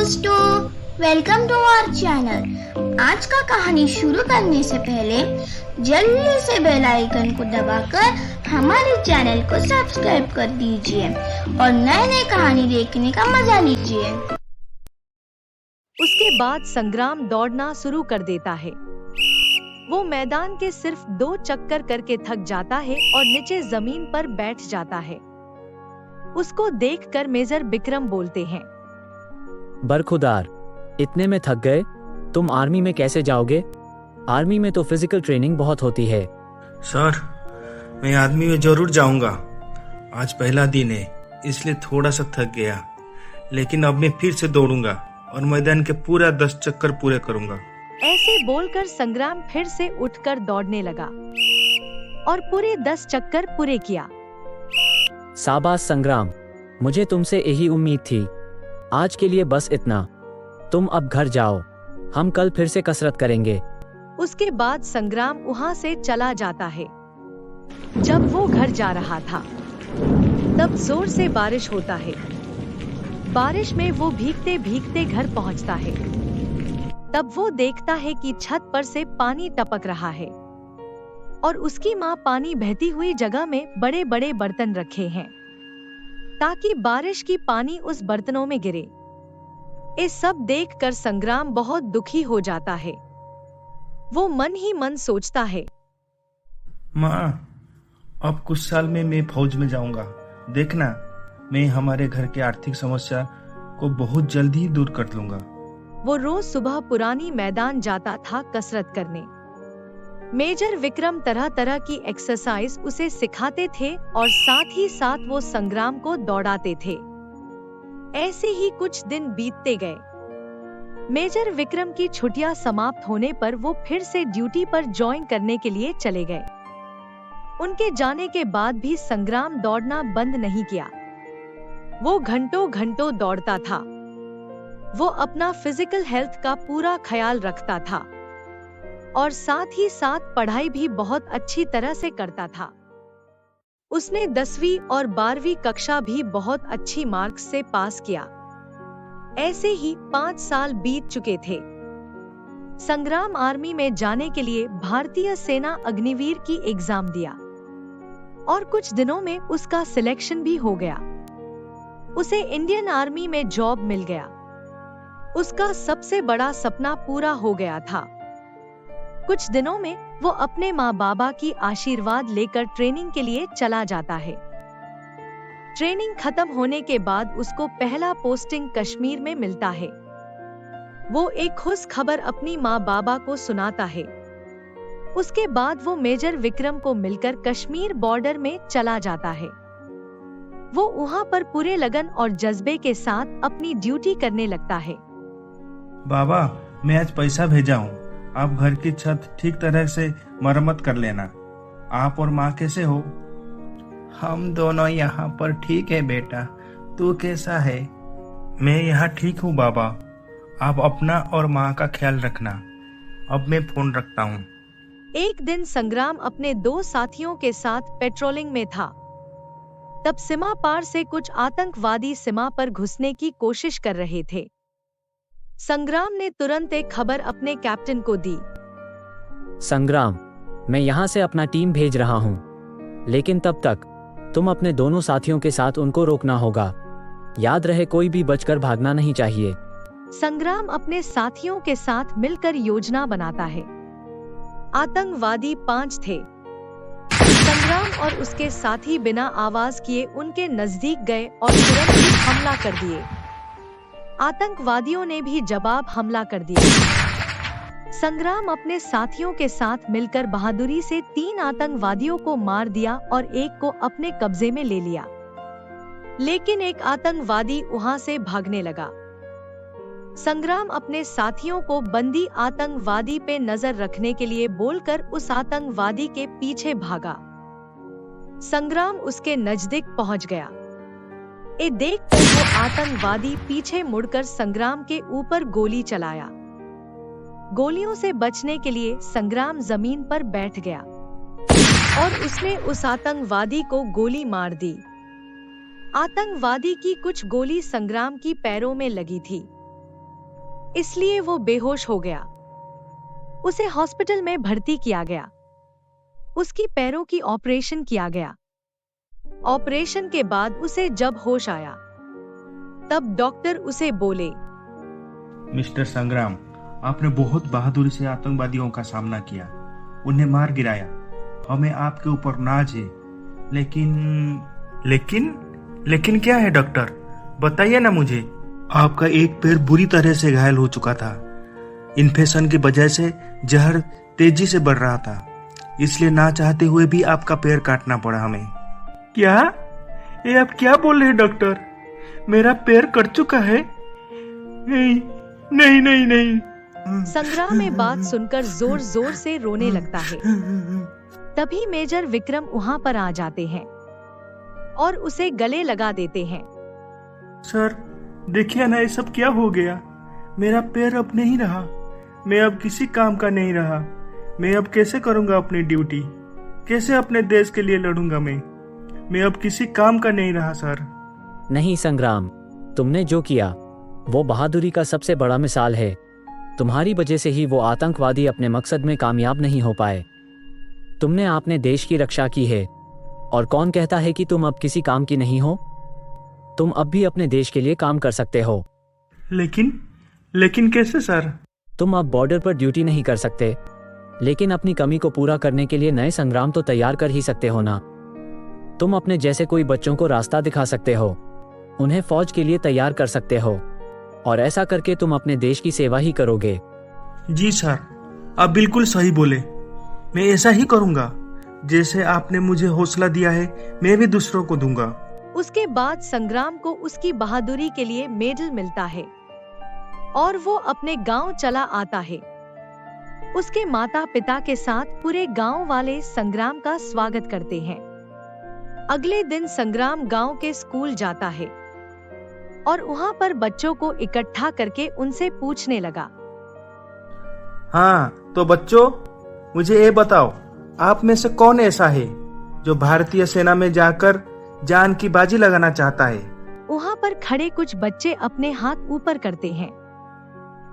दोस्तों, welcome to our channel. आज का कहानी शुरू करने से पहले जल्दी से बेल आइकन को दबाकर हमारे चैनल को सब्सक्राइब कर दीजिए और नए नए कहानी देखने का मजा लीजिए। उसके बाद संग्राम दौड़ना शुरू कर देता है। वो मैदान के सिर्फ 2 चक्कर करके थक जाता है और नीचे जमीन पर बैठ जाता है। उसको देखकर मेजर विक्रम बोलते हैं, बरखुदार, इतने में थक गए? तुम आर्मी में कैसे जाओगे? आर्मी में तो फिजिकल ट्रेनिंग बहुत होती है। सर, मैं आर्मी में जरूर जाऊंगा। आज पहला दिन है, इसलिए थोड़ा सा थक गया, लेकिन अब मैं फिर से दौड़ूंगा और मैदान के पूरा 10 चक्कर पूरे करूंगा। ऐसे बोलकर संग्राम फिर से उठकर दौड़ने लगा और पूरे 10 चक्कर पूरे किया। शाबाश संग्राम, मुझे तुमसे यही उम्मीद थी। आज के लिए बस इतना। तुम अब घर जाओ, हम कल फिर से कसरत करेंगे। उसके बाद संग्राम वहाँ से चला जाता है। जब वो घर जा रहा था, तब जोर से बारिश होता है। बारिश में वो भीगते भीगते घर पहुँचता है। तब वो देखता है कि छत पर से पानी टपक रहा है और उसकी माँ पानी बहती हुई जगह में बड़े बड़े बर्तन रखे हैं ताकि बारिश की पानी उस बर्तनों में गिरे। ये सब देखकर संग्राम बहुत दुखी हो जाता है। वो मन ही मन सोचता है, माँ, अब कुछ साल में मैं फौज में जाऊंगा। देखना, मैं हमारे घर के आर्थिक समस्या को बहुत जल्दी ही दूर कर लूंगा। वो रोज सुबह पुरानी मैदान जाता था कसरत करने। मेजर विक्रम तरह तरह की एक्सरसाइज उसे सिखाते थे और साथ ही साथ वो संग्राम को दौड़ाते थे। ऐसे ही कुछ दिन बीतते गए। मेजर विक्रम की छुट्टियां समाप्त होने पर वो फिर से ड्यूटी पर ज्वाइन करने के लिए चले गए। उनके जाने के बाद भी संग्राम दौड़ना बंद नहीं किया। वो घंटों घंटों दौड़ता था। वो अपना फिजिकल हेल्थ का पूरा ख्याल रखता था और साथ ही साथ पढ़ाई भी बहुत अच्छी तरह से करता था। उसने 10वीं और 12वीं कक्षा भी बहुत अच्छी मार्क्स से पास किया। ऐसे ही 5 साल बीत चुके थे। संग्राम आर्मी में जाने के लिए भारतीय सेना अग्निवीर की एग्जाम दिया और कुछ दिनों में उसका सिलेक्शन भी हो गया। उसे इंडियन आर्मी में जॉब मिल गया। उसका सबसे बड़ा सपना पूरा हो गया था। कुछ दिनों में वो अपने माँ बाबा की आशीर्वाद लेकर ट्रेनिंग के लिए चला जाता है। ट्रेनिंग खत्म होने के बाद उसको पहला पोस्टिंग कश्मीर में मिलता है। वो एक खुश खबर अपनी माँ बाबा को सुनाता है। उसके बाद वो मेजर विक्रम को मिलकर कश्मीर बॉर्डर में चला जाता है। वो वहाँ पर पूरे लगन और जज्बे के साथ अपनी ड्यूटी करने लगता है। बाबा, मैं आज पैसा भेजा हूँ। आप घर की छत ठीक तरह से मरम्मत कर लेना। आप और माँ कैसे हो? हम दोनों यहाँ पर ठीक है बेटा। तू कैसा है? मैं यहाँ ठीक हूँ बाबा। आप अपना और माँ का ख्याल रखना। अब मैं फोन रखता हूँ। एक दिन संग्राम अपने 2 साथियों के साथ पेट्रोलिंग में था। तब सीमा पार से कुछ आतंकवादी सीमा पर घुसने की कोशिश कर रहे थे। संग्राम ने तुरंत एक खबर अपने कैप्टन को दी। संग्राम, मैं यहाँ से अपना टीम भेज रहा हूँ, लेकिन तब तक तुम अपने दोनों साथियों के साथ उनको रोकना होगा। याद रहे, कोई भी बचकर भागना नहीं चाहिए। संग्राम अपने साथियों के साथ मिलकर योजना बनाता है। आतंकवादी 5 थे। संग्राम और उसके साथी बिना आवाज किए उनके नजदीक गए और तुरंत ही हमला कर दिए। आतंकवादियों ने भी जवाब हमला कर दिया। संग्राम अपने साथियों के साथ मिलकर बहादुरी से 3 आतंकवादियों को मार दिया और एक को अपने कब्जे में ले लिया। लेकिन एक आतंकवादी वहां से भागने लगा। संग्राम अपने साथियों को बंदी आतंकवादी पे नजर रखने के लिए बोलकर उस आतंकवादी के पीछे भागा। संग्राम उसके नजदीक पहुंच गया। ये देखकर वो आतंकवादी पीछे मुड़कर संग्राम के ऊपर गोली चलाया। गोलियों से बचने के लिए संग्राम जमीन पर बैठ गया और उसने उस आतंकवादी को गोली मार दी। आतंकवादी की कुछ गोली संग्राम की पैरों में लगी थी। इसलिए वो बेहोश हो गया। उसे हॉस्पिटल में भर्ती किया गया। उसकी पैरों की ऑपरेशन किया गया। ऑपरेशन के बाद उसे जब होश आया, तब डॉक्टर उसे बोले, मिस्टर संग्राम, आपने बहुत बहादुरी से आतंकवादियों का सामना किया, उन्हें मार गिराया। हमें आपके ऊपर नाज है, लेकिन क्या है डॉक्टर, बताइए ना मुझे। आपका एक पैर बुरी तरह से घायल हो चुका था। इन्फेक्शन की वजह से जहर तेजी से बढ़ रहा था, इसलिए ना चाहते हुए भी आपका पैर काटना पड़ा हमें। क्या? ये आप क्या बोल रहे हैं डॉक्टर? मेरा पैर कट चुका है? नहीं। संग्राम में बात सुनकर जोर जोर से रोने लगता है। तभी मेजर विक्रम वहां पर आ जाते हैं और उसे गले लगा देते हैं। सर, देखिए ना, ये सब क्या हो गया। मेरा पैर अब नहीं रहा, मैं अब किसी काम का नहीं रहा। मैं अब कैसे करूंगा अपनी ड्यूटी, कैसे अपने देश के लिए लड़ूंगा। मैं अब किसी काम का नहीं रहा सर। नहीं संग्राम, तुमने जो किया वो बहादुरी का सबसे बड़ा मिसाल है। तुम्हारी वजह से ही वो आतंकवादी अपने मकसद में कामयाब नहीं हो पाए। तुमने अपने देश की रक्षा की है, और कौन कहता है कि तुम अब किसी काम की नहीं हो? तुम अब भी अपने देश के लिए काम कर सकते हो। लेकिन कैसे सर? तुम अब बॉर्डर पर ड्यूटी नहीं कर सकते, लेकिन अपनी कमी को पूरा करने के लिए नए संग्राम तो तैयार कर ही सकते हो ना। तुम अपने जैसे कोई बच्चों को रास्ता दिखा सकते हो, उन्हें फौज के लिए तैयार कर सकते हो, और ऐसा करके तुम अपने देश की सेवा ही करोगे। जी सर, आप बिल्कुल सही बोले। मैं ऐसा ही करूंगा। जैसे आपने मुझे हौसला दिया है, मैं भी दूसरों को दूंगा। उसके बाद संग्राम को उसकी बहादुरी के लिए मेडल मिलता है और वो अपने गांव चला आता है। उसके माता पिता के साथ पूरे गांव वाले संग्राम का स्वागत करते हैं। अगले दिन संग्राम गांव के स्कूल जाता है और वहां पर बच्चों को इकट्ठा करके उनसे पूछने लगा, हाँ तो बच्चों, मुझे ये बताओ, आप में से कौन ऐसा है जो भारतीय सेना में जाकर जान की बाजी लगाना चाहता है? वहां पर खड़े कुछ बच्चे अपने हाथ ऊपर करते हैं।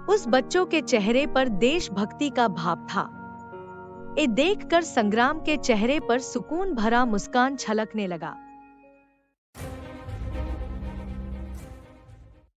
उस बच्चों के चेहरे पर देशभक्ति का भाव था। ये देखकर संग्राम के चेहरे पर सुकून भरा मुस्कान छलकने लगा।